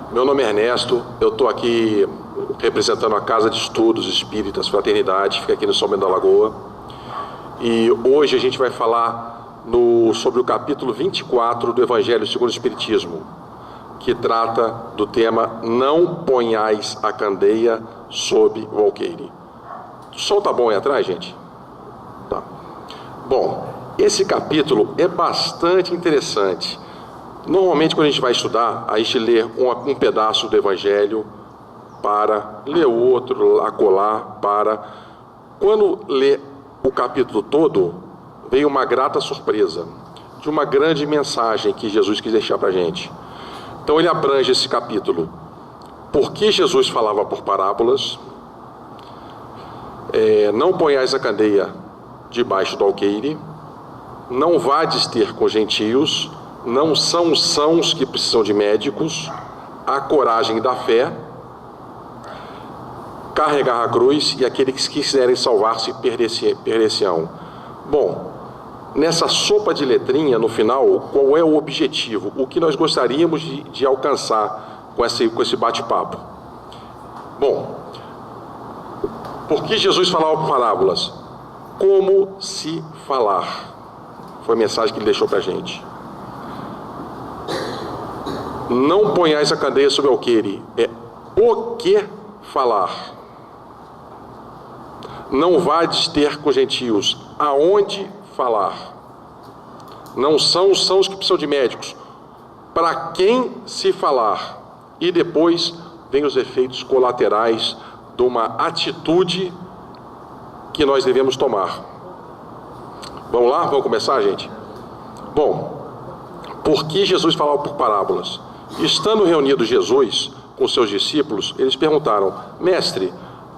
Meu nome é Ernesto, eu estou aqui representando a Casa de Estudos Espíritas Fraternidade, fica aqui no São Bento da Lagoa. E hoje a gente vai falar sobre o capítulo 24 do Evangelho segundo o Espiritismo, que trata do tema Não ponhais a candeia sob o alqueire. O som tá bom aí atrás, gente? Tá. Bom, esse capítulo é bastante interessante. Normalmente, quando a gente vai estudar, a gente lê um pedaço do Evangelho para ler outro, acolá, para... Quando lê o capítulo todo, veio uma grata surpresa de uma grande mensagem que Jesus quis deixar para a gente. Então, ele abrange esse capítulo. Por que Jesus falava por parábolas? Não ponhais a candeia debaixo do alqueire. Não vades ter com gentios. Não são os sãos que precisam de médicos. A coragem da fé. Carregar a cruz, e aqueles que quiserem salvar-se perderão. Bom, nessa sopa de letrinha, no final, qual é o objetivo? O que nós gostaríamos de alcançar com esse bate-papo? Bom, por que Jesus falava por parábolas? Como se falar. Foi a mensagem que ele deixou para a gente. Não ponhais a candeia sobre o alqueire. É o que falar. Não vades ter com gentios. Aonde falar. Não são os sãos que precisam de médicos. Para quem se falar. E depois vem os efeitos colaterais de uma atitude que nós devemos tomar. Vamos lá? Vamos começar, gente? Bom, por que Jesus falava por parábolas? Estando reunido Jesus com seus discípulos, eles perguntaram: Mestre,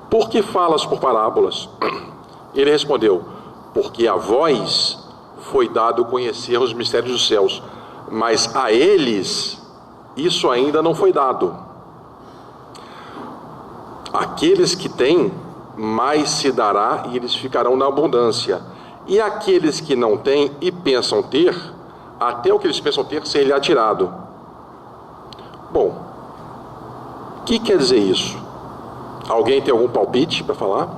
por que falas por parábolas? Ele respondeu: porque a vós foi dado conhecer os mistérios dos céus, mas a eles isso ainda não foi dado. Aqueles que têm, mais se dará e eles ficarão na abundância. E aqueles que não têm e pensam ter, até o que eles pensam ter ser-lhe tirado. Bom, o que quer dizer isso? Alguém tem algum palpite para falar?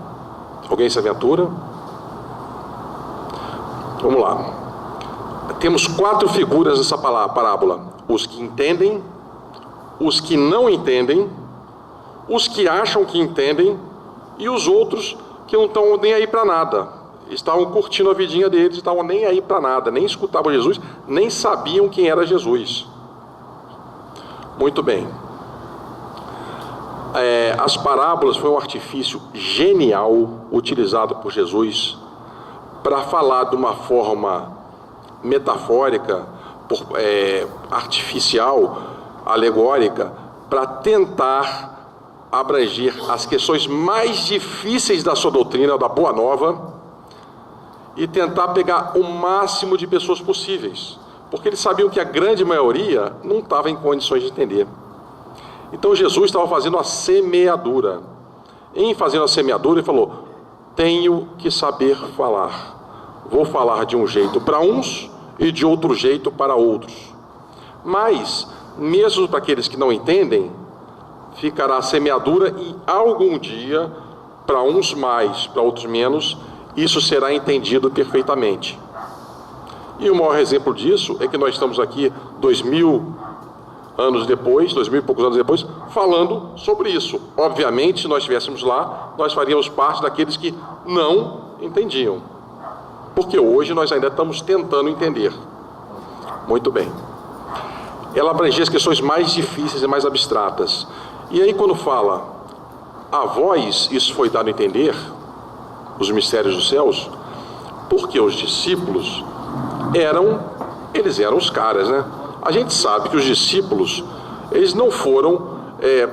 Alguém se aventura? Vamos lá. Temos 4 figuras nessa parábola: os que entendem, os que não entendem, os que acham que entendem e os outros que não estão nem aí para nada. Estavam curtindo a vidinha deles, estavam nem aí para nada, nem escutavam Jesus, nem sabiam quem era Jesus. Muito bem. As parábolas foi um artifício genial utilizado por Jesus para falar de uma forma metafórica, artificial, alegórica, para tentar abranger as questões mais difíceis da sua doutrina, da Boa Nova, e tentar pegar o máximo de pessoas possíveis, porque eles sabiam que a grande maioria não estava em condições de entender. Então Jesus estava fazendo a semeadura. Em fazendo a semeadura, ele falou: tenho que saber falar. Vou falar de um jeito para uns e de outro jeito para outros. Mas, mesmo para aqueles que não entendem, ficará a semeadura e algum dia, para uns mais, para outros menos, isso será entendido perfeitamente. E o maior exemplo disso é que nós estamos aqui 2000 anos depois, 2000 e poucos anos depois, falando sobre isso. Obviamente, se nós estivéssemos lá, nós faríamos parte daqueles que não entendiam. Porque hoje nós ainda estamos tentando entender. Muito bem. Ela abrangia as questões mais difíceis e mais abstratas. E aí quando fala, a vós isso foi dado a entender, os mistérios dos céus, porque os discípulos eles eram os caras, né? A gente sabe que os discípulos, eles não foram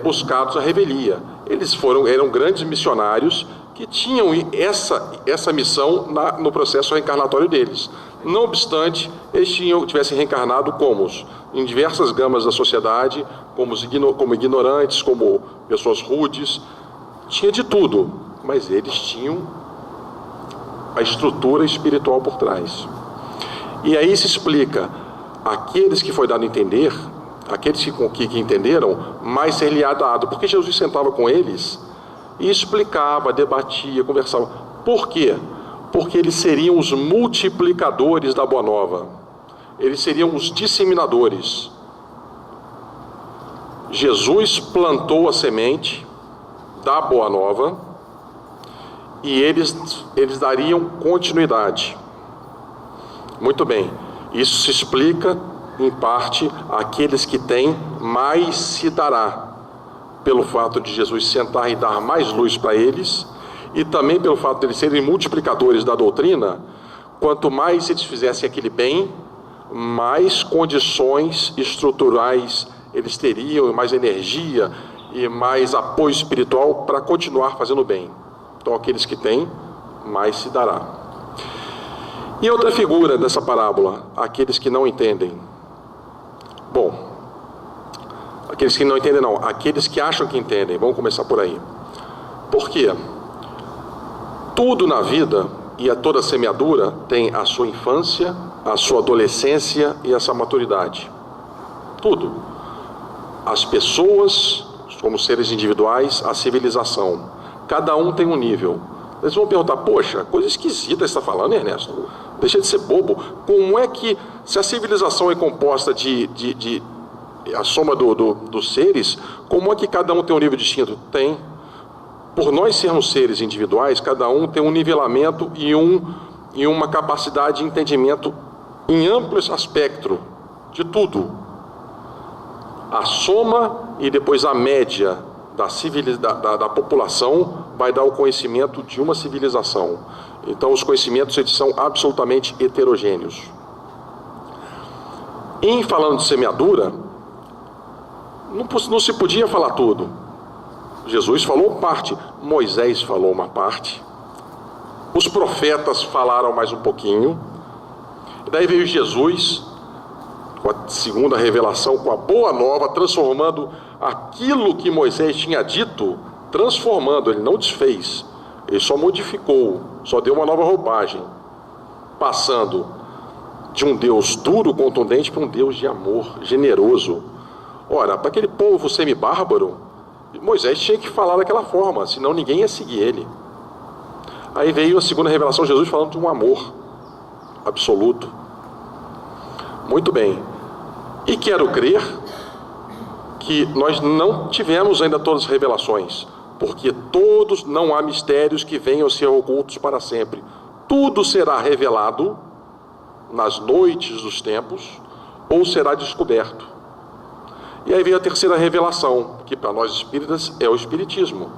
buscados à revelia. Eles eram grandes missionários que tinham essa missão no processo reencarnatório deles. Não obstante, eles tivessem reencarnado em diversas gamas da sociedade, como ignorantes, como pessoas rudes, tinha de tudo, mas eles tinham a estrutura espiritual por trás. E aí se explica: aqueles que foi dado a entender aqueles que entenderam, mais ser-lhe-á dado. Porque Jesus sentava com eles e explicava, debatia, conversava. Por quê? Porque eles seriam os multiplicadores da Boa Nova. Eles seriam os disseminadores. Jesus plantou a semente da Boa Nova e eles dariam continuidade. Muito bem. Isso se explica, em parte, àqueles que têm, mais se dará. Pelo fato de Jesus sentar e dar mais luz para eles, e também pelo fato de eles serem multiplicadores da doutrina, quanto mais eles fizessem aquele bem, mais condições estruturais eles teriam, mais energia e mais apoio espiritual para continuar fazendo bem. Então, aqueles que têm, mais se dará. E outra figura dessa parábola, aqueles que não entendem. Bom, aqueles que não entendem não, aqueles que acham que entendem. Vamos começar por aí. Por quê? Tudo na vida e a toda semeadura tem a sua infância, a sua adolescência e a sua maturidade. Tudo. As pessoas, como seres individuais, a civilização. Cada um tem um nível. Eles vão perguntar, poxa, coisa esquisita você está falando, Ernesto? Deixa de ser bobo. Como é que, se a civilização é composta de a soma dos seres, como é que cada um tem um nível distinto? Tem. Por nós sermos seres individuais, cada um tem um nivelamento e uma capacidade de entendimento em amplo espectro de tudo. A soma e depois a média da população vai dar o conhecimento de uma civilização. Então, os conhecimentos eles são absolutamente heterogêneos. Em falando de semeadura, não se podia falar tudo. Jesus falou parte, Moisés falou uma parte, os profetas falaram mais um pouquinho, e daí veio Jesus, com a segunda revelação, com a Boa Nova, transformando aquilo que Moisés tinha dito, transformando, ele não desfez, ele só modificou, só deu uma nova roupagem, passando de um Deus duro, contundente, para um Deus de amor, generoso. Ora, para aquele povo semi-bárbaro, Moisés tinha que falar daquela forma, senão ninguém ia seguir ele. Aí veio a segunda revelação, Jesus falando de um amor absoluto. Muito bem. E quero crer que nós não tivemos ainda todas as revelações, porque não há mistérios que venham a ser ocultos para sempre. Tudo será revelado nas noites dos tempos, ou será descoberto. E aí veio a terceira revelação, que para nós espíritas é o Espiritismo,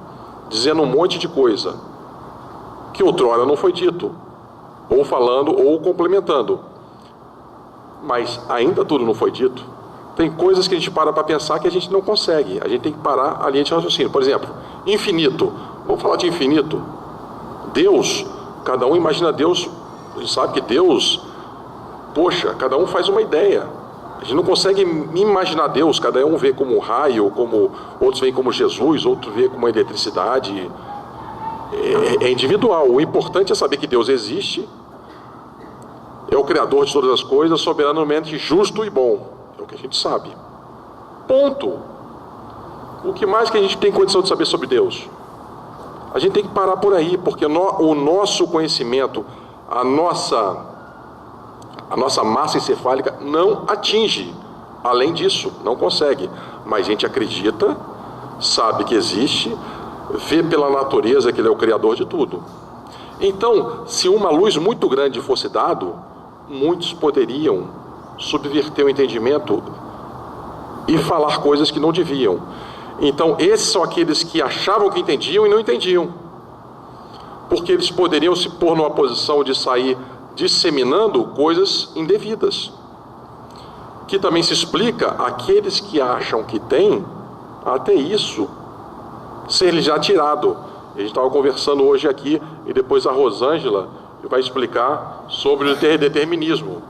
dizendo um monte de coisa que outrora não foi dito, ou falando ou complementando. Mas ainda tudo não foi dito. Tem coisas que a gente para pensar que a gente não consegue. A gente tem que parar a linha de raciocínio. Por exemplo, infinito. Vamos falar de infinito. Deus, cada um imagina Deus. A gente sabe que Deus, poxa, cada um faz uma ideia. A gente não consegue imaginar Deus. Cada um vê como um raio, outros veem como Jesus, outros vê como eletricidade. É individual. O importante é saber que Deus existe. É o Criador de todas as coisas, soberanamente justo e bom. É o que a gente sabe. Ponto. O que mais que a gente tem condição de saber sobre Deus? A gente tem que parar por aí, porque o nosso conhecimento, a nossa massa encefálica não atinge. Além disso, não consegue. Mas a gente acredita, sabe que existe, vê pela natureza que Ele é o Criador de tudo. Então, se uma luz muito grande fosse dado, muitos poderiam subverter o entendimento e falar coisas que não deviam. Então, esses são aqueles que achavam que entendiam e não entendiam, porque eles poderiam se pôr numa posição de sair disseminando coisas indevidas, que também se explica aqueles que acham que têm, até isso ser já tirado. A gente estava conversando hoje aqui, e depois a Rosângela vai explicar sobre o determinismo.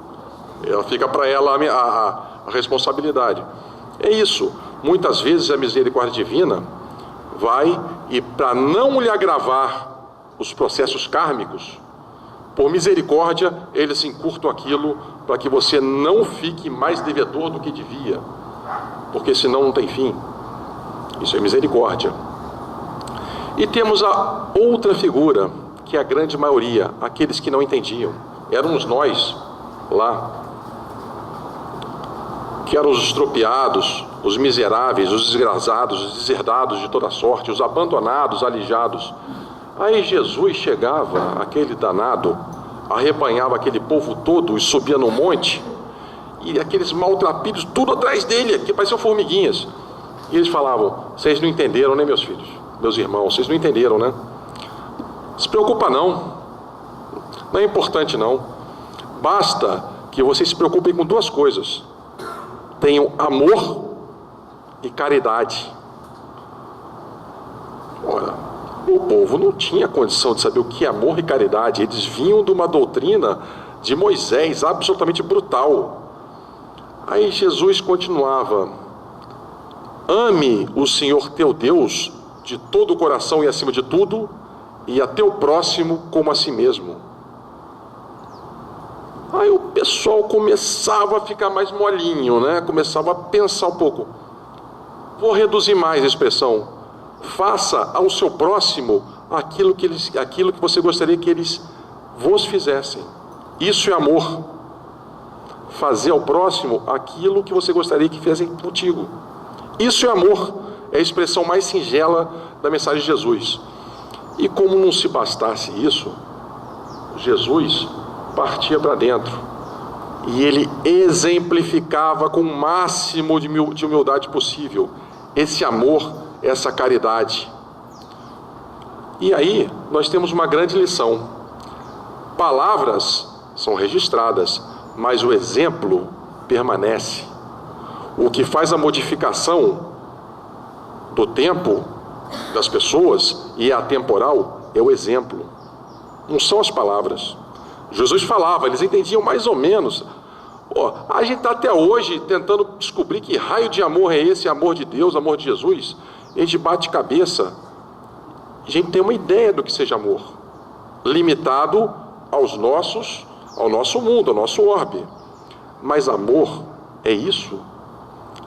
Fica para ela a responsabilidade. É isso. Muitas vezes a misericórdia divina vai, e para não lhe agravar os processos kármicos, por misericórdia, eles encurtam aquilo para que você não fique mais devedor do que devia. porque senão não tem fim. Isso é misericórdia. E temos a outra figura, que é a grande maioria, aqueles que não entendiam. Éramos nós lá, que eram os estropiados, os miseráveis, os desgraçados, os deserdados de toda sorte, os abandonados, aleijados. Aí Jesus chegava, aquele danado, arrebanhava aquele povo todo e subia no monte, e aqueles maltrapilhos tudo atrás dele, que pareciam formiguinhas. E eles falavam: vocês não entenderam, né, meus filhos, meus irmãos, vocês não entenderam, né? Se preocupa não, não é importante não. Basta que vocês se preocupem com duas coisas: tenham amor e caridade. Ora, o povo não tinha condição de saber o que é amor e caridade. Eles vinham de uma doutrina de Moisés absolutamente brutal. Aí Jesus continuava: ame o Senhor teu Deus de todo o coração e acima de tudo, e a teu próximo como a si mesmo. Aí o pessoal começava a ficar mais molinho, né? Começava a pensar um pouco. Vou reduzir mais a expressão: faça ao seu próximo aquilo que você gostaria que eles vos fizessem. Isso é amor. Fazer ao próximo aquilo que você gostaria que fizessem contigo. Isso é amor. É a expressão mais singela da mensagem de Jesus. E como não se bastasse isso, Jesus partia para dentro e ele exemplificava com o máximo de humildade possível esse amor, essa caridade. E aí nós temos uma grande lição. Palavras são registradas, mas o exemplo permanece. O que faz a modificação do tempo das pessoas e é atemporal é o exemplo, não são as palavras. Jesus falava, eles entendiam mais ou menos. A gente está até hoje tentando descobrir que raio de amor é esse, amor de Deus, amor de Jesus. A gente bate cabeça, a gente tem uma ideia do que seja amor, limitado ao nosso mundo, ao nosso orbe. Mas amor é isso?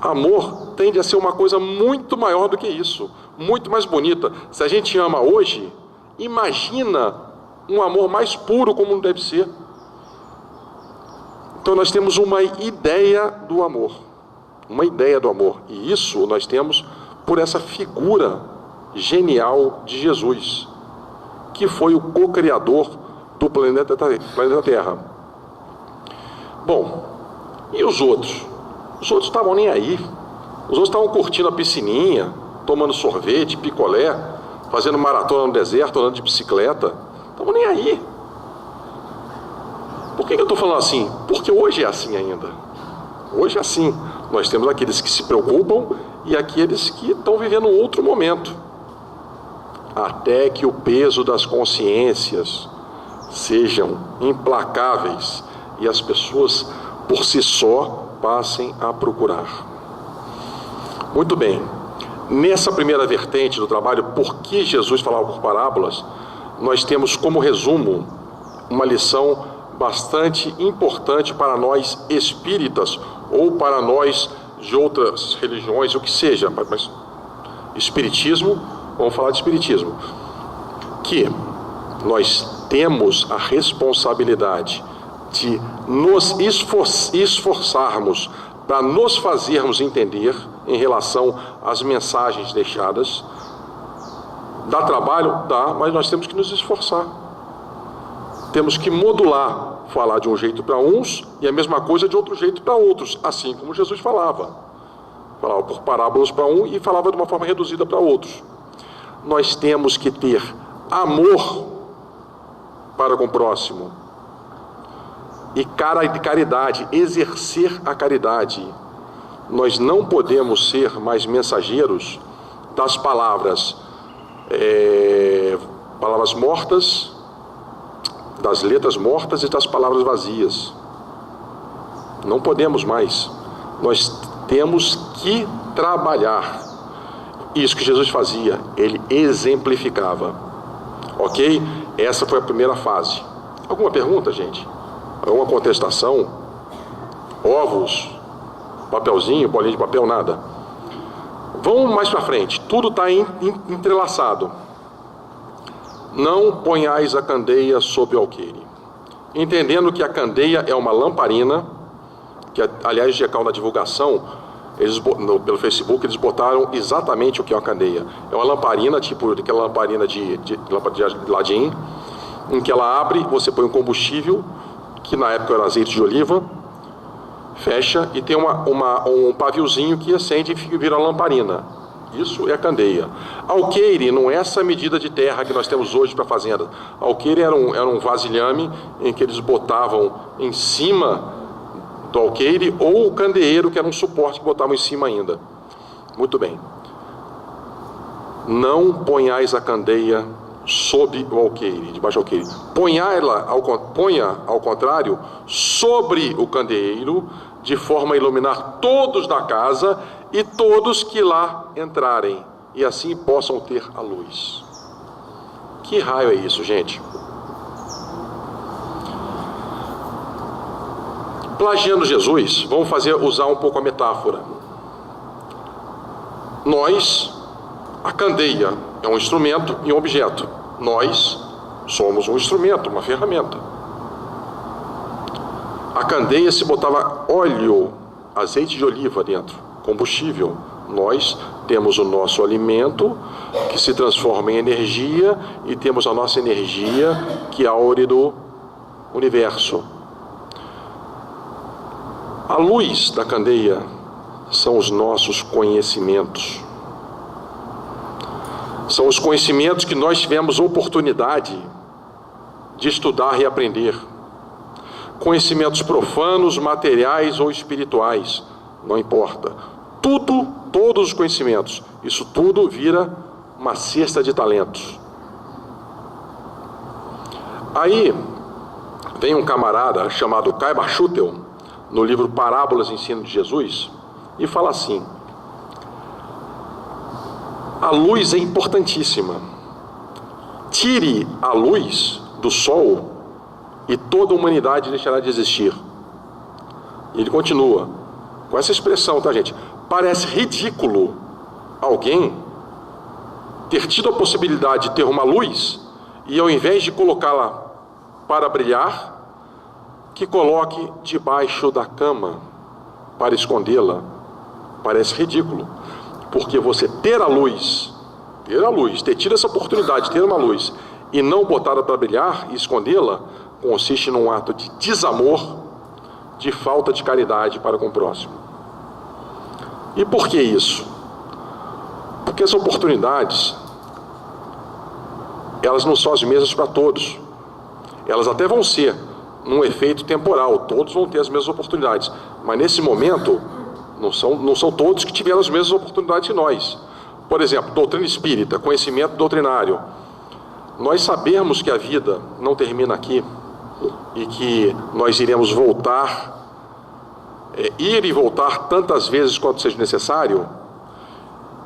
Amor tende a ser uma coisa muito maior do que isso, muito mais bonita. Se a gente ama hoje, imagina um amor mais puro como deve ser. Então nós temos uma ideia do amor, e isso nós temos por essa figura genial de Jesus, que foi o co-criador do planeta Terra. Bom, e os outros? Os outros estavam nem aí. Os outros estavam curtindo a piscininha, tomando sorvete, picolé, fazendo maratona no deserto, andando de bicicleta. Estavam nem aí. Por que eu estou falando assim? Porque hoje é assim ainda. Hoje é assim. Nós temos aqueles que se preocupam e aqueles que estão vivendo um outro momento. Até que o peso das consciências sejam implacáveis e as pessoas por si só passem a procurar. Muito bem. Nessa primeira vertente do trabalho, por que Jesus falava por parábolas, nós temos como resumo uma lição bastante importante para nós espíritas ou para nós de outras religiões, o que seja, mas espiritismo, vamos falar de espiritismo, que nós temos a responsabilidade de nos esforçarmos para nos fazermos entender em relação às mensagens deixadas. Dá trabalho? Dá, mas nós temos que nos esforçar. Temos que modular, falar de um jeito para uns e a mesma coisa de outro jeito para outros, assim como Jesus falava. Falava por parábolas para um e falava de uma forma reduzida para outros. Nós temos que ter amor para com o próximo e caridade, exercer a caridade. Nós não podemos ser mais mensageiros das palavras mortas, das letras mortas e das palavras vazias. Não podemos mais. Nós temos que trabalhar. Isso que Jesus fazia, ele exemplificava. Ok? Essa foi a primeira fase. Alguma pergunta, gente? Alguma contestação? Ovos? Papelzinho? Bolinha de papel? Nada? Vamos mais para frente, tudo está entrelaçado. Não ponhais a candeia sob o alqueire. Entendendo que a candeia é uma lamparina, que aliás, GECAL na divulgação, pelo Facebook, eles botaram exatamente o que é uma candeia. É uma lamparina, tipo aquela lamparina de ladinho, em que ela abre, você põe um combustível, que na época era azeite de oliva, fecha e tem um paviozinho que acende e vira lamparina. Isso é a candeia. Alqueire não é essa medida de terra que nós temos hoje para a fazenda. Alqueire era um vasilhame em que eles botavam em cima do alqueire, ou o candeeiro, que era um suporte que botavam em cima ainda. Muito bem. Não ponhais a candeia sob o alqueire, debaixo do alqueire. Ponha, ao contrário, sobre o candeeiro, de forma a iluminar todos da casa e todos que lá entrarem, e assim possam ter a luz. Que raio é isso, gente? Plagiando Jesus, vamos usar um pouco a metáfora. A candeia é um instrumento e um objeto. Nós somos um instrumento, uma ferramenta. A candeia se botava óleo, azeite de oliva dentro, combustível. Nós temos o nosso alimento, que se transforma em energia, e temos a nossa energia, que é a aure do universo. A luz da candeia são os nossos conhecimentos. São os conhecimentos que nós tivemos oportunidade de estudar e aprender. Conhecimentos profanos, materiais ou espirituais, não importa. Todos os conhecimentos, isso tudo vira uma cesta de talentos. Aí vem um camarada chamado Kai Barchutel, no livro Parábolas e Ensino de Jesus, e fala assim: a luz é importantíssima. Tire a luz do sol e toda a humanidade deixará de existir. E ele continua com essa expressão, tá, gente? Parece ridículo alguém ter tido a possibilidade de ter uma luz e, ao invés de colocá-la para brilhar, que coloque debaixo da cama para escondê-la. Parece ridículo, porque você ter tido essa oportunidade de ter uma luz e não botá-la para brilhar e escondê-la, consiste num ato de desamor, de falta de caridade para com o próximo. E por que isso? Porque as oportunidades, elas não são as mesmas para todos. Elas até vão ser num efeito temporal, todos vão ter as mesmas oportunidades, mas nesse momento não são todos que tiveram as mesmas oportunidades que nós. Por exemplo, doutrina espírita, conhecimento doutrinário. Nós sabemos que a vida não termina aqui e que nós iremos voltar, ir e voltar tantas vezes quanto seja necessário,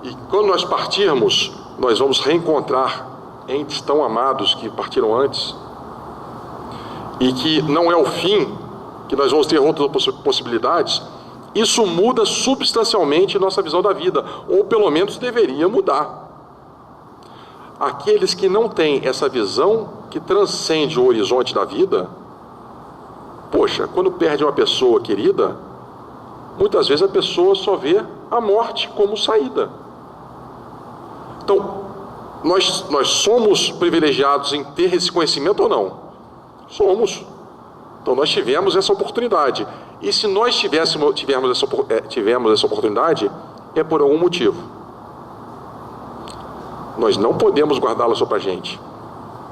e quando nós partirmos, nós vamos reencontrar entes tão amados que partiram antes, e que não é o fim, que nós vamos ter outras possibilidades. Isso muda substancialmente nossa visão da vida, ou pelo menos deveria mudar. Aqueles que não têm essa visão que transcende o horizonte da vida, poxa, quando perde uma pessoa querida, muitas vezes a pessoa só vê a morte como saída. Então, nós somos privilegiados em ter esse conhecimento ou não? Somos. Então nós tivemos essa oportunidade. E se nós tivemos essa oportunidade, é por algum motivo. Nós não podemos guardá-la só para a gente.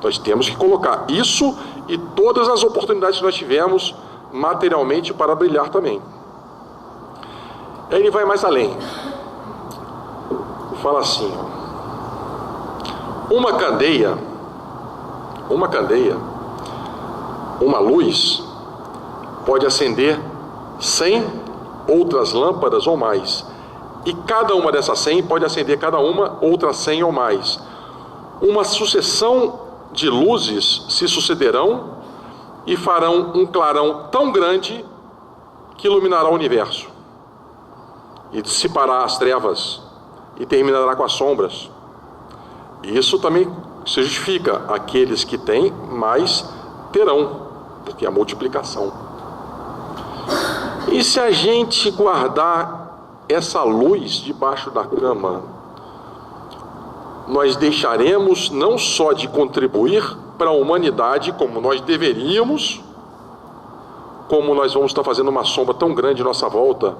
Nós temos que colocar isso e todas as oportunidades que nós tivemos materialmente para brilhar também. Aí ele vai mais além. Fala assim, uma candeia, uma luz pode acender 100 outras lâmpadas ou mais. E cada uma dessas 100 pode acender cada uma outras 100 ou mais. Uma sucessão de luzes se sucederão e farão um clarão tão grande que iluminará o universo e dissipará as trevas e terminará com as sombras. Isso também se justifica. Aqueles que têm, mais terão, porque é a multiplicação. E se a gente guardar essa luz debaixo da cama, nós deixaremos não só de contribuir para a humanidade como nós deveríamos, como nós vamos estar fazendo uma sombra tão grande em nossa volta,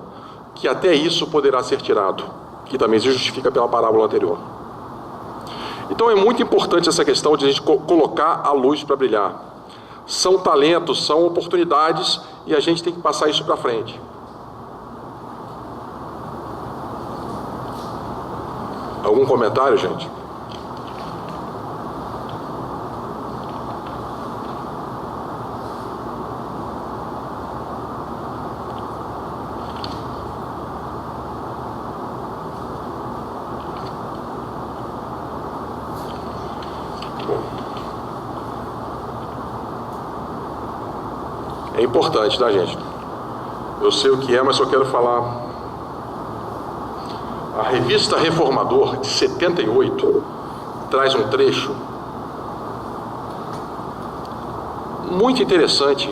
que até isso poderá ser tirado, que também se justifica pela parábola anterior. Então é muito importante essa questão de a gente colocar a luz para brilhar. São talentos, são oportunidades, e a gente tem que passar isso para frente. Algum comentário, gente? É importante, tá, gente? Eu sei o que é, mas só quero falar. A Revista Reformador, de 78, traz um trecho muito interessante,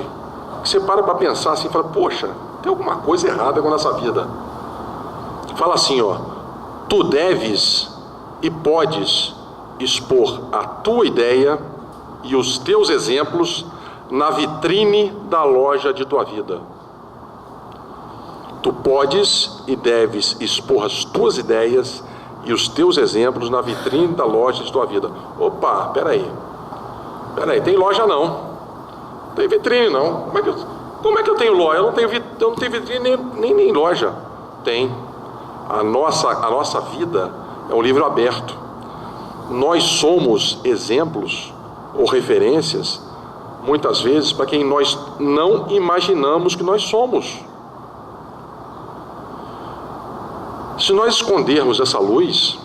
que você para pensar assim e fala, poxa, tem alguma coisa errada com a nossa vida. Fala assim, ó: tu deves e podes expor a tua ideia e os teus exemplos na vitrine da loja de tua vida. Tu podes e deves expor as tuas ideias e os teus exemplos na vitrine da loja de tua vida. Opa, peraí, tem loja não, tem vitrine não. Como é que eu tenho loja? Eu não tenho vitrine nem loja. Tem. A nossa vida é um livro aberto. Nós somos exemplos ou referências, muitas vezes, para quem nós não imaginamos que nós somos. Se nós escondermos essa luz,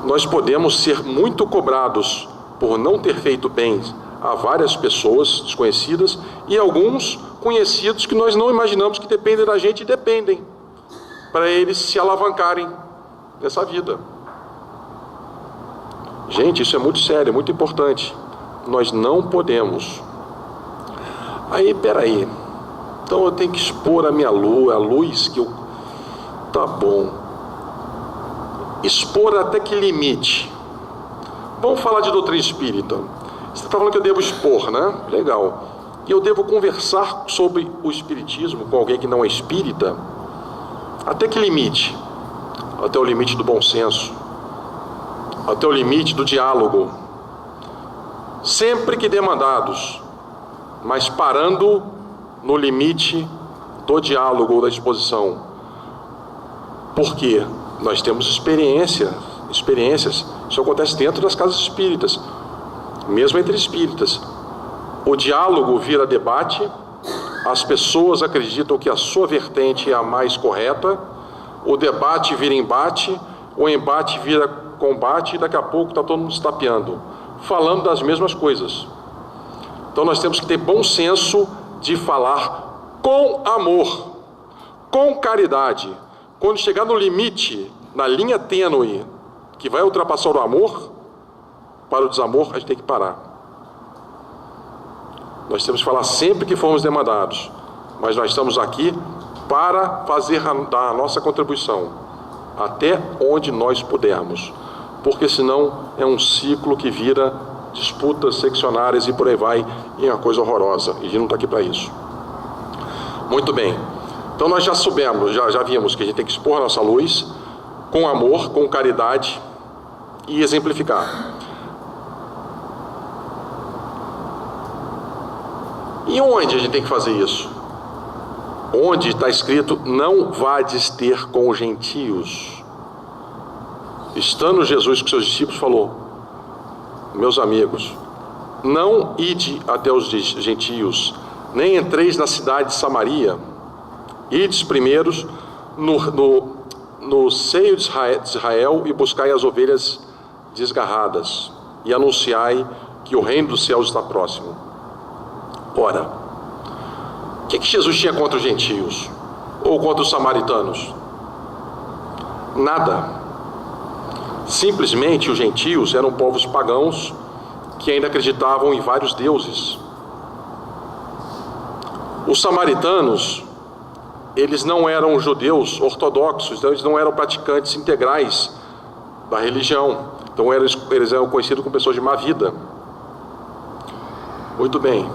nós podemos ser muito cobrados por não ter feito bem a várias pessoas desconhecidas e alguns conhecidos que nós não imaginamos que dependem da gente e dependem para eles se alavancarem nessa vida. Gente, isso é muito sério, é muito importante. Nós não podemos. Aí, peraí. Então eu tenho que expor a minha luz, a luz que eu... Tá bom. Expor até que limite? Vamos falar de doutrina espírita. Você está falando que eu devo expor, né? Legal. E eu devo conversar sobre o espiritismo com alguém que não é espírita? Até que limite? Até o limite do bom senso. Até o limite do diálogo. Sempre que demandados, mas parando no limite do diálogo ou da exposição. Por quê? Nós temos experiências. Isso acontece dentro das casas espíritas, mesmo entre espíritas. O diálogo vira debate, as pessoas acreditam que a sua vertente é a mais correta, o debate vira embate, o embate vira combate e daqui a pouco está todo mundo se tapeando, falando das mesmas coisas. Então nós temos que ter bom senso de falar com amor, com caridade. Quando chegar no limite, na linha tênue, que vai ultrapassar o amor para o desamor, a gente tem que parar. Nós temos que falar sempre que formos demandados, mas nós estamos aqui para dar a nossa contribuição, até onde nós pudermos, porque senão é um ciclo que vira disputas seccionárias e por aí vai, e é uma coisa horrorosa, e a gente não está aqui para isso. Muito bem. Então nós já soubemos, já vimos que a gente tem que expor a nossa luz com amor, com caridade e exemplificar. E onde a gente tem que fazer isso? Onde está escrito, não vades ter com os gentios. Estando Jesus com seus discípulos, falou, meus amigos, não ide até os gentios, nem entreis na cidade de Samaria, ides primeiros no seio de Israel e buscai as ovelhas desgarradas e anunciai que o reino dos céus está próximo. Ora, o que Jesus tinha contra os gentios ou contra os samaritanos? Nada. Simplesmente os gentios eram povos pagãos que ainda acreditavam em vários deuses. Os samaritanos, eles não eram judeus ortodoxos, então eles não eram praticantes integrais da religião. Então eles eram conhecidos como pessoas de má vida. Muito bem.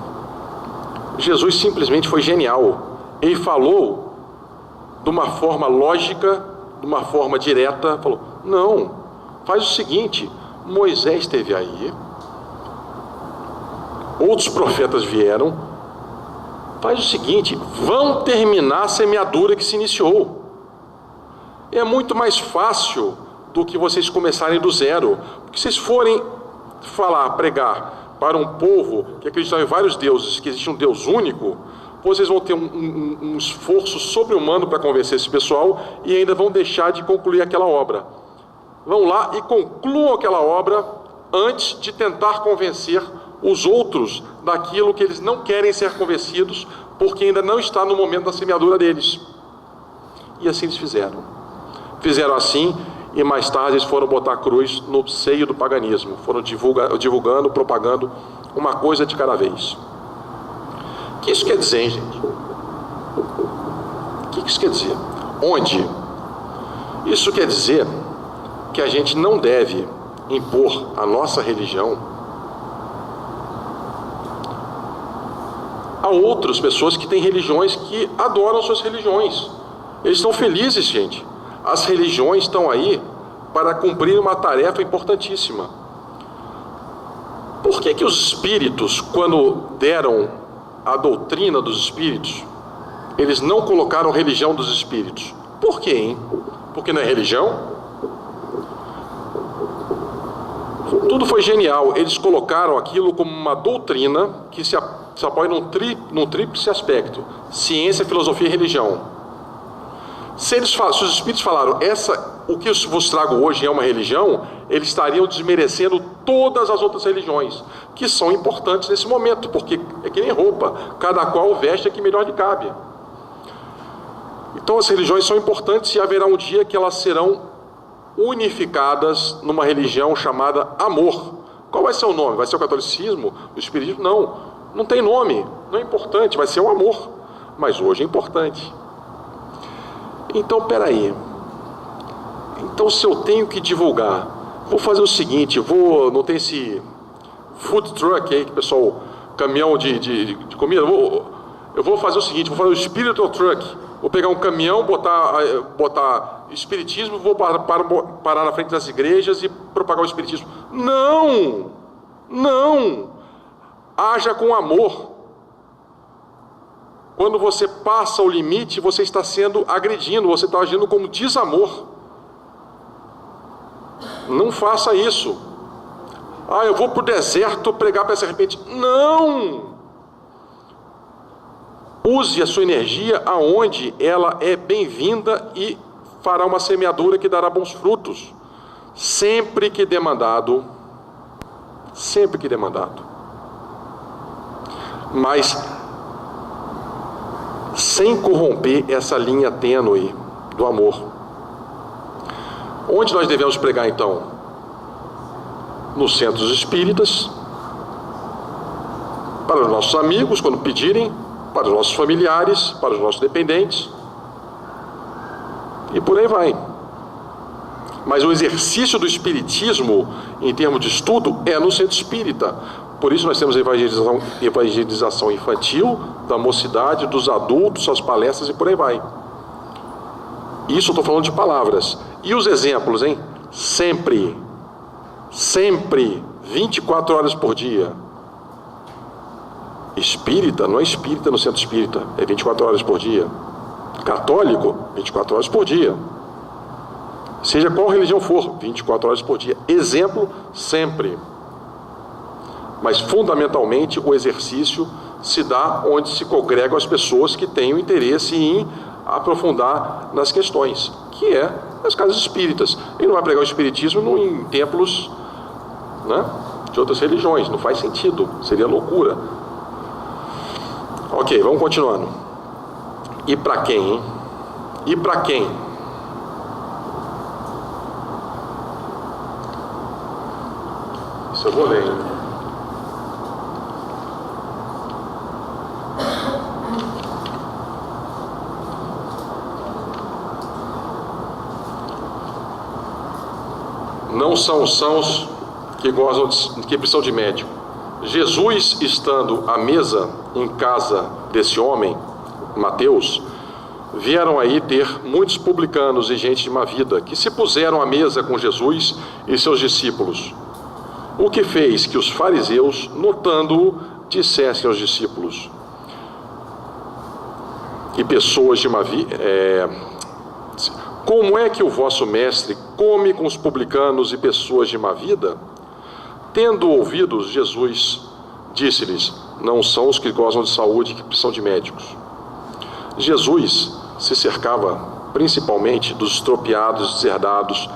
Jesus simplesmente foi genial. Ele falou de uma forma lógica, de uma forma direta, falou: não, faz o seguinte, Moisés esteve aí, outros profetas vieram, faz o seguinte, vão terminar a semeadura que se iniciou. É muito mais fácil do que vocês começarem do zero, porque vocês forem pregar para um povo que acredita em vários deuses, que existe um Deus único, vocês vão ter um esforço sobre-humano para convencer esse pessoal e ainda vão deixar de concluir aquela obra. Vão lá e concluam aquela obra antes de tentar convencer os outros daquilo que eles não querem ser convencidos, porque ainda não está no momento da semeadura deles. E assim eles fizeram. Fizeram assim, e mais tarde eles foram botar a cruz no seio do paganismo. Foram divulgando, propagando uma coisa de cada vez. O que isso quer dizer, hein, gente? O que isso quer dizer? Onde? Isso quer dizer que a gente não deve impor a nossa religião a outras pessoas que têm religiões, que adoram suas religiões. Eles estão felizes, gente. As religiões estão aí para cumprir uma tarefa importantíssima. Por que os espíritos, quando deram a doutrina dos espíritos, eles não colocaram religião dos espíritos? Por quê, hein? Porque não é religião? Tudo foi genial. Eles colocaram aquilo como uma doutrina que se apoia num tríplice aspecto: ciência, filosofia e religião. Se os espíritos falaram, o que eu vos trago hoje é uma religião, eles estariam desmerecendo todas as outras religiões, que são importantes nesse momento, porque é que nem roupa, cada qual veste a que melhor lhe cabe. Então as religiões são importantes e haverá um dia que elas serão unificadas numa religião chamada amor. Qual vai ser o nome? Vai ser o catolicismo? O espiritismo? Não, não tem nome, não é importante, vai ser o amor, mas hoje é importante. Então, peraí. Então, se eu tenho que divulgar, vou fazer o seguinte, não tem esse food truck aí, que o pessoal, caminhão de comida, eu vou fazer o seguinte, vou fazer o spiritual truck, vou pegar um caminhão, botar espiritismo, vou parar na frente das igrejas e propagar o espiritismo. Não! Não! Haja com amor. Quando você passa o limite, você está sendo agredindo, você está agindo como desamor. Não faça isso. Eu vou para o deserto pregar para essa serpente. Não! Use a sua energia aonde ela é bem-vinda e fará uma semeadura que dará bons frutos. Sempre que demandado. Sempre que demandado. Mas sem corromper essa linha tênue do amor. Onde nós devemos pregar então? Nos centros espíritas, para os nossos amigos, quando pedirem, para os nossos familiares, para os nossos dependentes, e por aí vai. Mas o exercício do espiritismo, em termos de estudo, é no centro espírita. Por isso nós temos a evangelização infantil, da mocidade, dos adultos, as palestras e por aí vai. Isso eu estou falando de palavras. E os exemplos, hein? Sempre, 24 horas por dia. Espírita, não é espírita no centro espírita, é 24 horas por dia. Católico, 24 horas por dia. Seja qual religião for, 24 horas por dia. Exemplo, sempre. Mas fundamentalmente o exercício se dá onde se congregam as pessoas que têm o interesse em aprofundar nas questões, que é nas casas espíritas. Ele não vai pregar o espiritismo em templos, né, de outras religiões, não faz sentido, seria loucura. Ok, vamos continuando. E para quem, hein? E para quem? Isso eu vou ler, hein? Não são os sãos que precisam de médico. Jesus, estando à mesa em casa desse homem, Mateus, vieram aí ter muitos publicanos e gente de má vida, que se puseram à mesa com Jesus e seus discípulos. O que fez que os fariseus, notando-o, dissessem aos discípulos e pessoas de má vida: como é que o vosso mestre come com os publicanos e pessoas de má vida? Tendo ouvidos, Jesus disse-lhes: não são os que gozam de saúde que precisam de médicos. Jesus se cercava principalmente dos estropiados, deserdados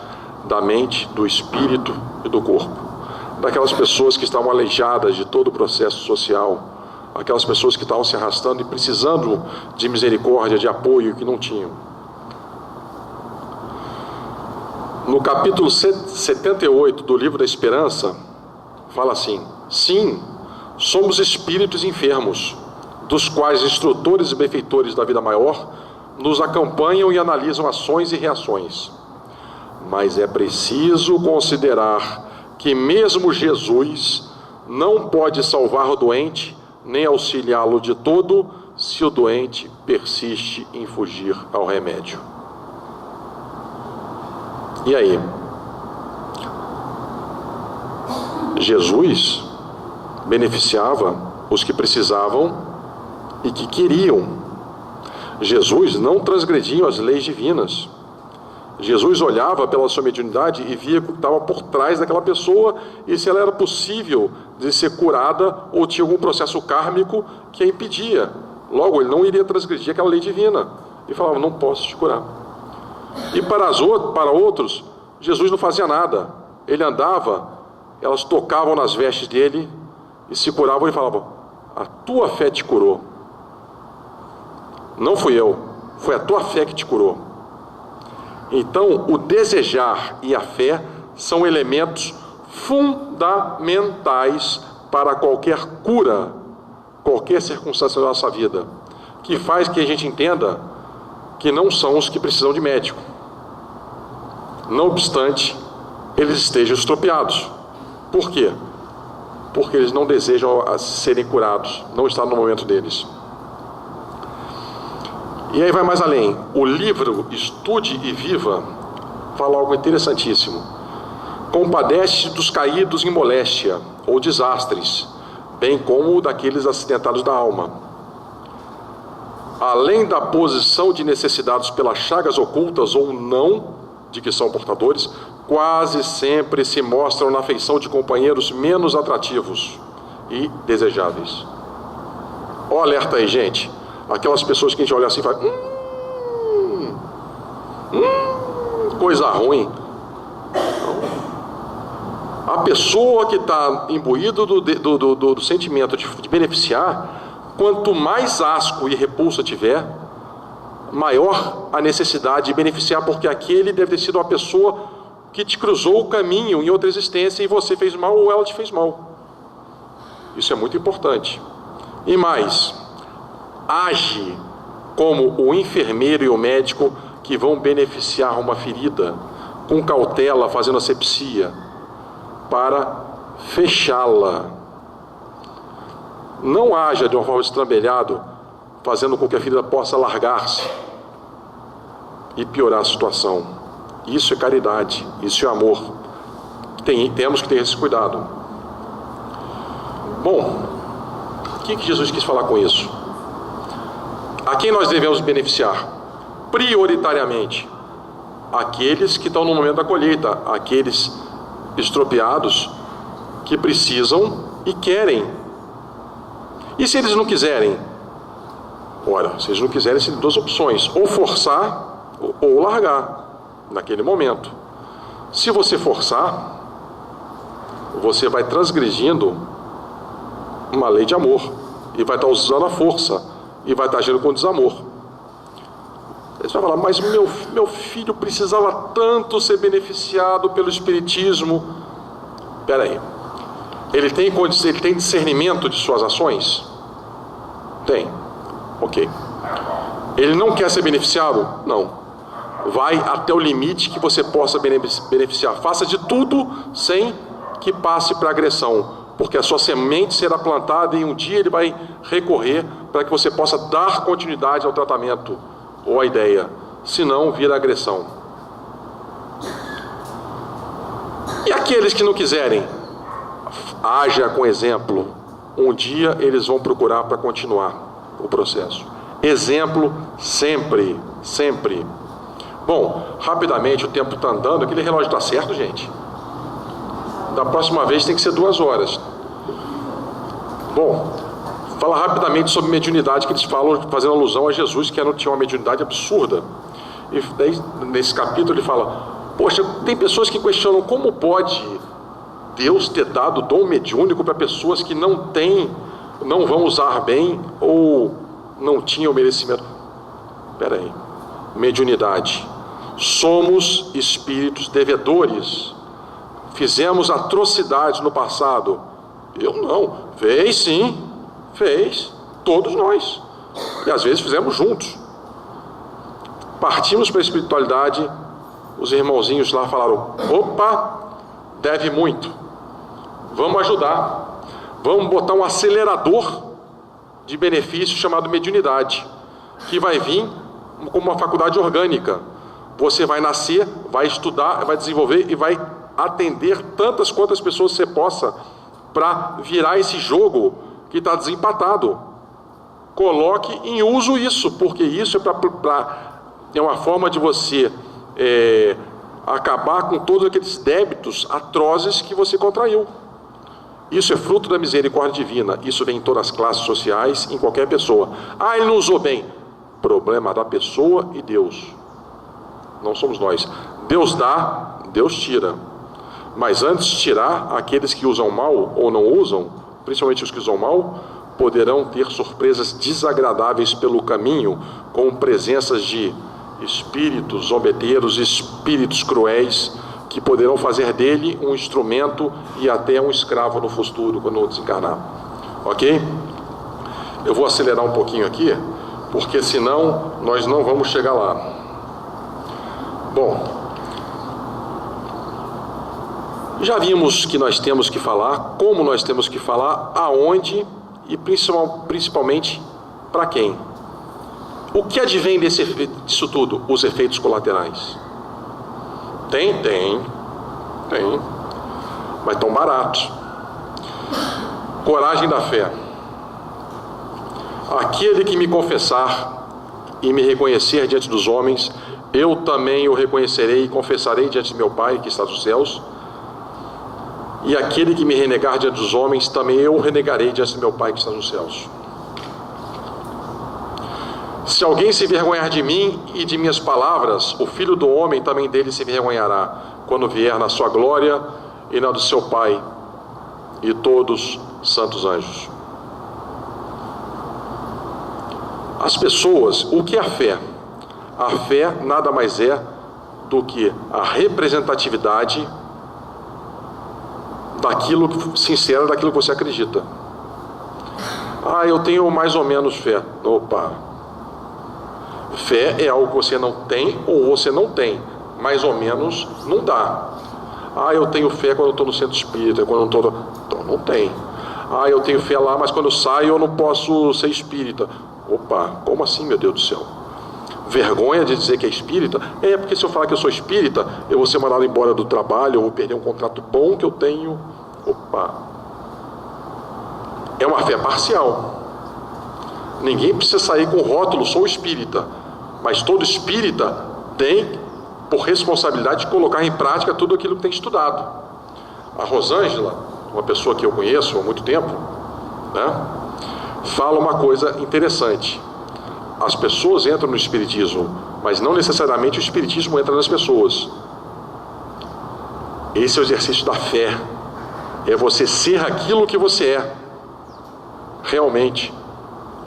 da mente, do espírito e do corpo, daquelas pessoas que estavam aleijadas de todo o processo social, aquelas pessoas que estavam se arrastando e precisando de misericórdia, de apoio que não tinham. No capítulo 78 do livro da Esperança, fala assim: sim, somos espíritos enfermos, dos quais instrutores e benfeitores da vida maior nos acompanham e analisam ações e reações. Mas é preciso considerar que mesmo Jesus não pode salvar o doente, nem auxiliá-lo de todo, se o doente persiste em fugir ao remédio. E aí? Jesus beneficiava os que precisavam e que queriam. Jesus não transgredia as leis divinas. Jesus olhava pela sua mediunidade e via o que estava por trás daquela pessoa e se ela era possível de ser curada ou tinha algum processo kármico que a impedia. Logo, ele não iria transgredir aquela lei divina. E falava: não posso te curar. E para outros, Jesus não fazia nada. Ele andava, elas tocavam nas vestes dele e se curavam e falavam: a tua fé te curou. Não fui eu, foi a tua fé que te curou. Então, o desejar e a fé são elementos fundamentais para qualquer cura, qualquer circunstância da nossa vida, que faz que a gente entenda que não são os que precisam de médico. Não obstante, eles estejam estropiados. Por quê? Porque eles não desejam serem curados, não está no momento deles. E aí vai mais além. O livro Estude e Viva fala algo interessantíssimo. Compadece dos caídos em moléstia ou desastres, bem como daqueles acidentados da alma. Além da posição de necessitados pelas chagas ocultas ou não de que são portadores, quase sempre se mostram na afeição de companheiros menos atrativos e desejáveis. Ó, alerta aí, gente. Aquelas pessoas que a gente olha assim e fala: coisa ruim. A pessoa que está imbuída do sentimento de beneficiar, quanto mais asco e repulsa tiver, maior a necessidade de beneficiar, porque aquele deve ter sido uma pessoa que te cruzou o caminho em outra existência e você fez mal ou ela te fez mal. Isso é muito importante. E mais, age como o enfermeiro e o médico que vão beneficiar uma ferida, com cautela, fazendo asepsia, para fechá-la. Não haja de uma forma estrambelhado, fazendo com que a ferida possa largar-se e piorar a situação. Isso é caridade, isso é amor. Temos que ter esse cuidado. Bom, o que Jesus quis falar com isso? A quem nós devemos beneficiar? Prioritariamente, aqueles que estão no momento da colheita, aqueles estropiados que precisam e querem. E se eles não quiserem? Ora, se eles não quiserem, tem duas opções: ou forçar ou largar naquele momento. Se você forçar, você vai transgredindo uma lei de amor e vai estar usando a força e vai estar agindo com desamor. Você vai falar: mas meu filho precisava tanto ser beneficiado pelo Espiritismo. Espera aí. Ele tem discernimento de suas ações? Tem. Ok. Ele não quer ser beneficiado? Não. Vai até o limite que você possa beneficiar. Faça de tudo sem que passe para agressão, porque a sua semente será plantada e um dia ele vai recorrer para que você possa dar continuidade ao tratamento ou à ideia, senão vira agressão. E aqueles que não quiserem, haja com exemplo. Um dia eles vão procurar para continuar o processo. Exemplo sempre, sempre. Bom, rapidamente, o tempo está andando. Aquele relógio está certo, gente? Da próxima vez tem que ser 2 horas. Bom, fala rapidamente sobre mediunidade, que eles falam fazendo alusão a Jesus, que tinha uma mediunidade absurda. E daí, nesse capítulo ele fala: poxa, tem pessoas que questionam como pode Deus ter dado dom mediúnico para pessoas que não vão usar bem ou não tinham merecimento. Espera aí. Mediunidade. Somos espíritos devedores. Fizemos atrocidades no passado. Eu não. Fez sim. Fez. Todos nós. E às vezes fizemos juntos. Partimos para a espiritualidade. Os irmãozinhos lá falaram: opa, deve muito. Vamos ajudar. Vamos botar um acelerador de benefício chamado mediunidade, que vai vir como uma faculdade orgânica. Você vai nascer, vai estudar, vai desenvolver e vai atender tantas quantas pessoas você possa para virar esse jogo que está desempatado. Coloque em uso isso, porque isso é uma forma de você acabar com todos aqueles débitos atrozes que você contraiu. Isso é fruto da misericórdia divina. Isso vem em todas as classes sociais, em qualquer pessoa. Ah, ele não usou bem. Problema da pessoa e Deus. Não somos nós. Deus dá, Deus tira. Mas antes de tirar, aqueles que usam mal ou não usam, principalmente os que usam mal, poderão ter surpresas desagradáveis pelo caminho, com presenças de espíritos zombeteiros, espíritos cruéis, que poderão fazer dele um instrumento e até um escravo no futuro, quando desencarnar. Ok? Eu vou acelerar um pouquinho aqui, porque senão nós não vamos chegar lá. Bom, já vimos que nós temos que falar, como nós temos que falar, aonde e principalmente para quem. O que advém disso tudo? Os efeitos colaterais. Tem. Mas tão baratos. Coragem da fé. Aquele que me confessar e me reconhecer diante dos homens, eu também o reconhecerei e confessarei diante de meu Pai que está nos céus. E aquele que me renegar diante dos homens, também eu o renegarei diante de meu Pai que está nos céus. Se alguém se envergonhar de mim e de minhas palavras, o Filho do Homem também dele se envergonhará, quando vier na sua glória e na do seu Pai e todos os santos anjos. As pessoas, o que é a fé? A fé nada mais é do que a representatividade daquilo sincero, daquilo que você acredita. Ah, eu tenho mais ou menos fé. Opa! Fé é algo que você não tem ou você não tem. Mais ou menos não dá. Ah, eu tenho fé quando eu estou no centro espírita, quando eu não estou... Então não tem. Ah, eu tenho fé lá, mas quando eu saio eu não posso ser espírita. Opa, como assim, meu Deus do céu? Vergonha de dizer que é espírita? É, porque se eu falar que eu sou espírita, eu vou ser mandado embora do trabalho, eu vou perder um contrato bom que eu tenho. Opa! É uma fé parcial. Ninguém precisa sair com o rótulo, sou espírita. Mas todo espírita tem, por responsabilidade, de colocar em prática tudo aquilo que tem estudado. A Rosângela, uma pessoa que eu conheço há muito tempo, né, fala uma coisa interessante. As pessoas entram no espiritismo, mas não necessariamente o espiritismo entra nas pessoas. Esse é o exercício da fé. É você ser aquilo que você é, realmente.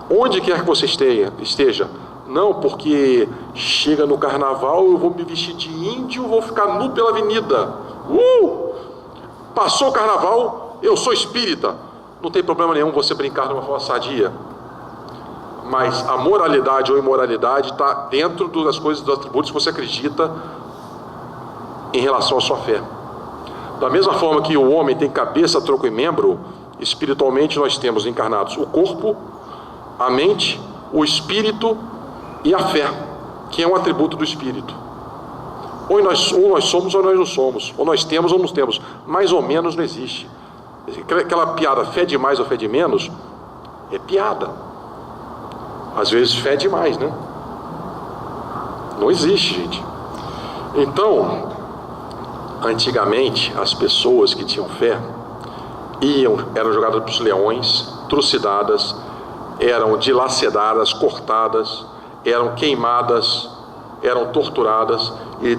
Onde quer que você esteja. Não porque chega no carnaval, eu vou me vestir de índio, vou ficar nu pela avenida. Passou o carnaval, eu sou espírita. Não tem problema nenhum você brincar de uma forma sadia. Mas a moralidade ou imoralidade está dentro das coisas, dos atributos que você acredita em relação à sua fé. Da mesma forma que o homem tem cabeça, tronco e membro, espiritualmente nós temos encarnados o corpo, a mente, o espírito e a fé, que é um atributo do espírito. Ou nós somos ou nós não somos, ou nós temos ou não temos, mais ou menos não existe. Aquela piada, fé de mais ou fé de menos, é piada. Às vezes fé demais, né? Não existe, gente. Então, antigamente, as pessoas que tinham fé eram jogadas para os leões, trucidadas, eram dilacedadas, cortadas, eram queimadas, eram torturadas e,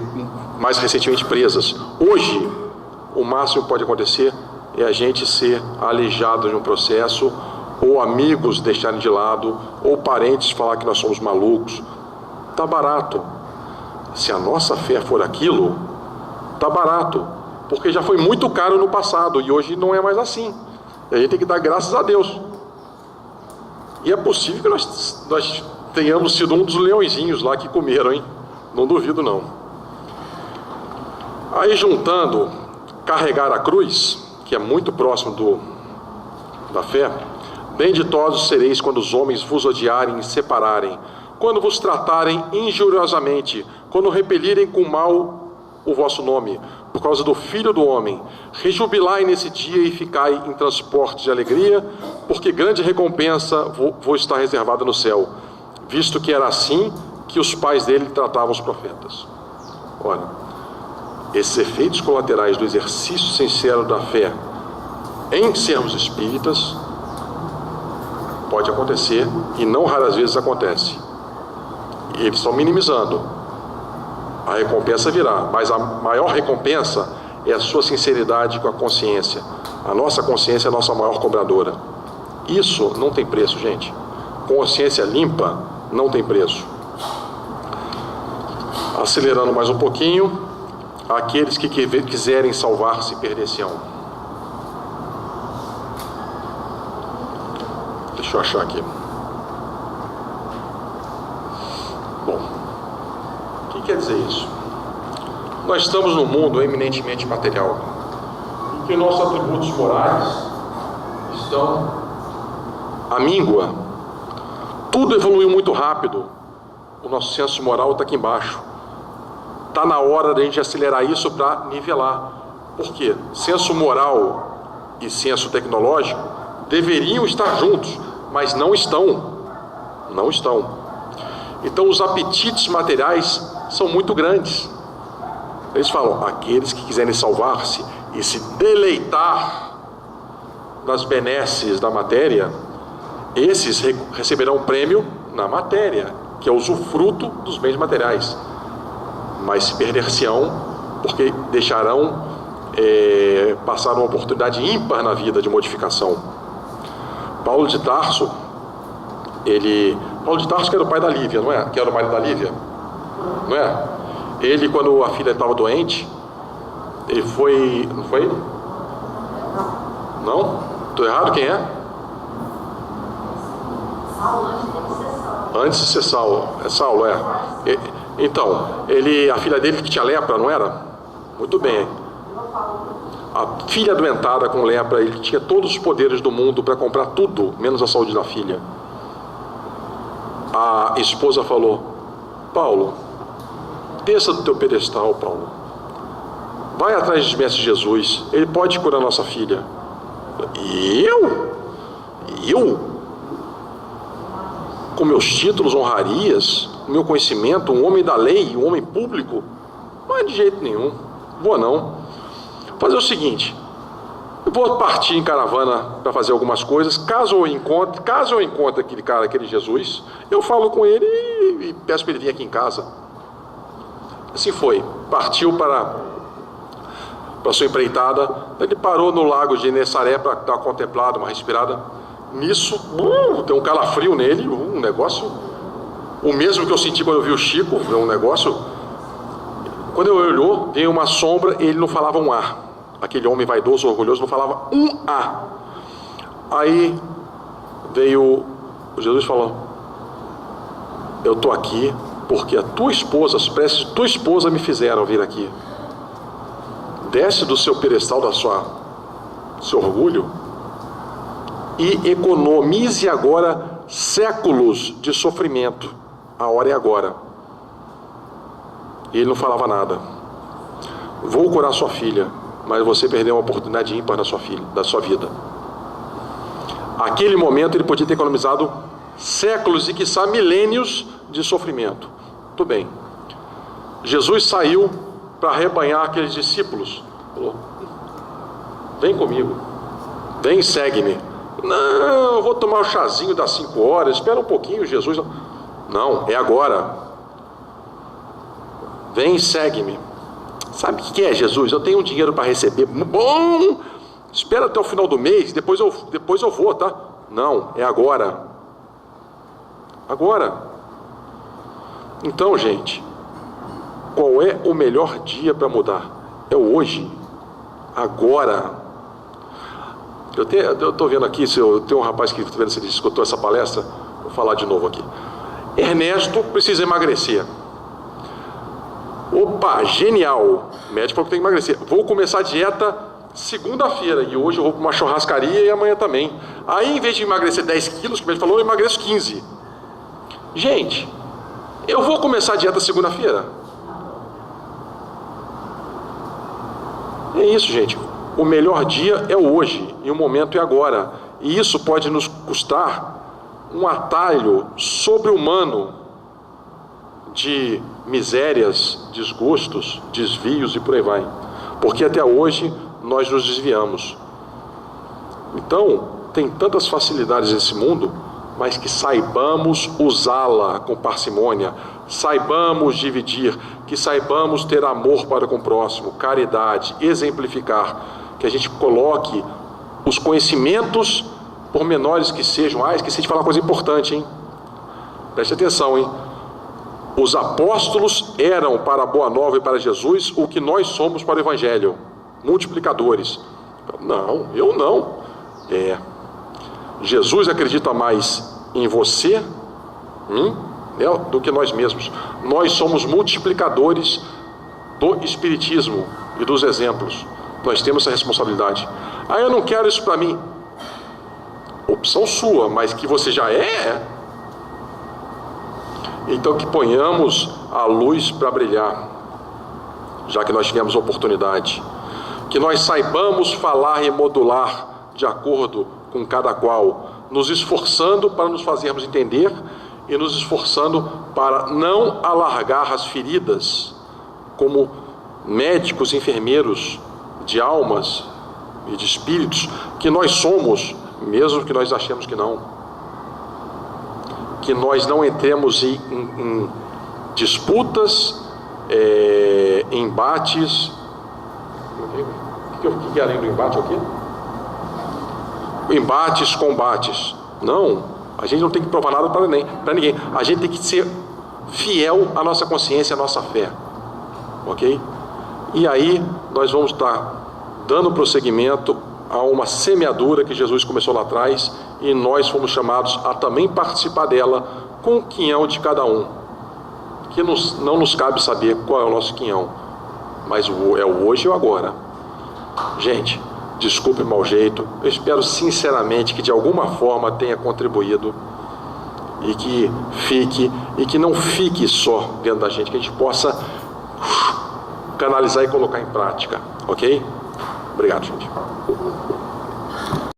mais recentemente, presas. Hoje, o máximo que pode acontecer é a gente ser aleijado de um processo, ou amigos deixarem de lado, ou parentes falar que nós somos malucos. Tá barato. Se a nossa fé for aquilo, tá barato, porque já foi muito caro no passado e hoje não é mais assim. E a gente tem que dar graças a Deus. E é possível que nós tenhamos sido um dos leõezinhos lá que comeram, hein? Não duvido, não. Aí, juntando carregar a cruz, que é muito próximo da fé. Benditosos sereis quando os homens vos odiarem e separarem, quando vos tratarem injuriosamente, quando repelirem com mal o vosso nome, por causa do Filho do Homem. Rejubilai nesse dia e ficai em transporte de alegria, porque grande recompensa vos está reservada no céu, visto que era assim que os pais dele tratavam os profetas. Ora, esses efeitos colaterais do exercício sincero da fé em sermos espíritas pode acontecer, e não raras vezes acontece. Eles estão minimizando. A recompensa virá, mas a maior recompensa é a sua sinceridade com a consciência. A nossa consciência é a nossa maior cobradora. Isso não tem preço, gente. Consciência limpa não tem preço. Acelerando mais um pouquinho, aqueles que quiserem salvar-se perder-se-ão. Deixa eu achar aqui. Bom, o que quer dizer isso? Nós estamos num mundo eminentemente material, em que nossos atributos morais estão à míngua. Tudo evoluiu muito rápido. O nosso senso moral está aqui embaixo. Está na hora da gente acelerar isso para nivelar. Por quê? Senso moral e senso tecnológico deveriam estar juntos, mas não estão. Não estão. Então os apetites materiais são muito grandes. Eles falam, aqueles que quiserem salvar-se e se deleitar nas benesses da matéria, esses receberão um prêmio na matéria, que é o usufruto dos bens materiais. Mas se perder-se-ão, porque deixarão passar uma oportunidade ímpar na vida de modificação. Paulo de Tarso, Paulo de Tarso que era o pai da Lívia, não é? Que era o marido da Lívia, não é? Ele, quando a filha estava doente, ele foi... Não foi ele? Não? Estou errado? Quem é? Antes de ser Saulo. É Saulo, é. Então, a filha dele que tinha lepra, não era? Muito bem. A filha adoentada com lepra, ele tinha todos os poderes do mundo para comprar tudo, menos a saúde da filha. A esposa falou, Paulo, desça do teu pedestal, Paulo. Vai atrás de Mestre Jesus, ele pode curar nossa filha. Eu? Com meus títulos, honrarias, meu conhecimento, um homem da lei, um homem público? Não é de jeito nenhum, vou não. Vou fazer o seguinte, eu vou partir em caravana para fazer algumas coisas, caso eu encontre aquele cara, aquele Jesus, eu falo com ele e peço para ele vir aqui em casa. Assim foi, partiu para sua empreitada, ele parou no lago de Genessaré para dar uma contemplada, uma respirada. Nisso, tem um calafrio nele, um negócio, o mesmo que eu senti quando eu vi o Chico, um negócio. Quando eu olhou, veio uma sombra e ele não falava um ar. Aquele homem vaidoso, orgulhoso, não falava um A. Aí veio Jesus e falou: eu estou aqui porque a tua esposa, as preces de tua esposa me fizeram vir aqui. Desce do seu pedestal, do seu orgulho, e economize agora séculos de sofrimento. A hora é agora. E ele não falava nada. Vou curar sua filha, mas você perdeu uma oportunidade ímpar da sua vida. Aquele momento ele podia ter economizado séculos e quiçá milênios de sofrimento. Tudo bem. Jesus saiu para arrebanhar aqueles discípulos. Falou: vem comigo, vem, segue-me. Não, eu vou tomar o chazinho das 5 horas, espera um pouquinho, Jesus. Não, é agora. Vem, segue-me. Sabe o que é, Jesus? Eu tenho um dinheiro para receber. Bom, espera até o final do mês, depois eu vou, tá? Não, é agora. Agora. Então, gente, qual é o melhor dia para mudar? É hoje. Agora. Eu estou vendo aqui, tem um rapaz que estou vendo se ele escutou essa palestra, vou falar de novo aqui. Ernesto precisa emagrecer. Opa, genial. O médico falou que tem que emagrecer. Vou começar a dieta segunda-feira, e hoje eu vou para uma churrascaria e amanhã também. Aí, em vez de emagrecer 10 quilos, que o médico falou, eu emagreço 15. Gente, eu vou começar a dieta segunda-feira? É isso, gente. O melhor dia é hoje, e o momento é agora. E isso pode nos custar um atalho sobre-humano de misérias, desgostos, desvios e por aí vai. Porque até hoje nós nos desviamos. Então, tem tantas facilidades nesse mundo, mas que saibamos usá-la com parcimônia, saibamos dividir, que saibamos ter amor para com o próximo, caridade, exemplificar, que a gente coloque os conhecimentos, por menores que sejam. Esqueci de falar uma coisa importante, hein? Preste atenção, hein? Os apóstolos eram para a Boa Nova e para Jesus o que nós somos para o Evangelho, multiplicadores. Não, eu não. Jesus acredita mais em você do que nós mesmos. Nós somos multiplicadores do Espiritismo e dos exemplos. Nós temos essa responsabilidade. Eu não quero isso para mim. Opção sua, mas que você já é. Então que ponhamos a luz para brilhar, já que nós tivemos a oportunidade. Que nós saibamos falar e modular de acordo com cada qual, nos esforçando para nos fazermos entender e nos esforçando para não alargar as feridas, como médicos e enfermeiros de almas e de espíritos que nós somos, mesmo que nós achemos que não. Que nós não entremos em disputas, embates. O que é além do embate? O quê? Embates, combates. Não, a gente não tem que provar nada para ninguém. A gente tem que ser fiel à nossa consciência, à nossa fé. Ok? E aí nós vamos estar dando prosseguimento a uma semeadura que Jesus começou lá atrás, e nós fomos chamados a também participar dela com o quinhão de cada um, que não nos cabe saber qual é o nosso quinhão, mas é o hoje e o agora. Gente, desculpe o mau jeito, eu espero sinceramente que de alguma forma tenha contribuído, e que não fique só dentro da gente, que a gente possa canalizar e colocar em prática, ok? Obrigado, gente.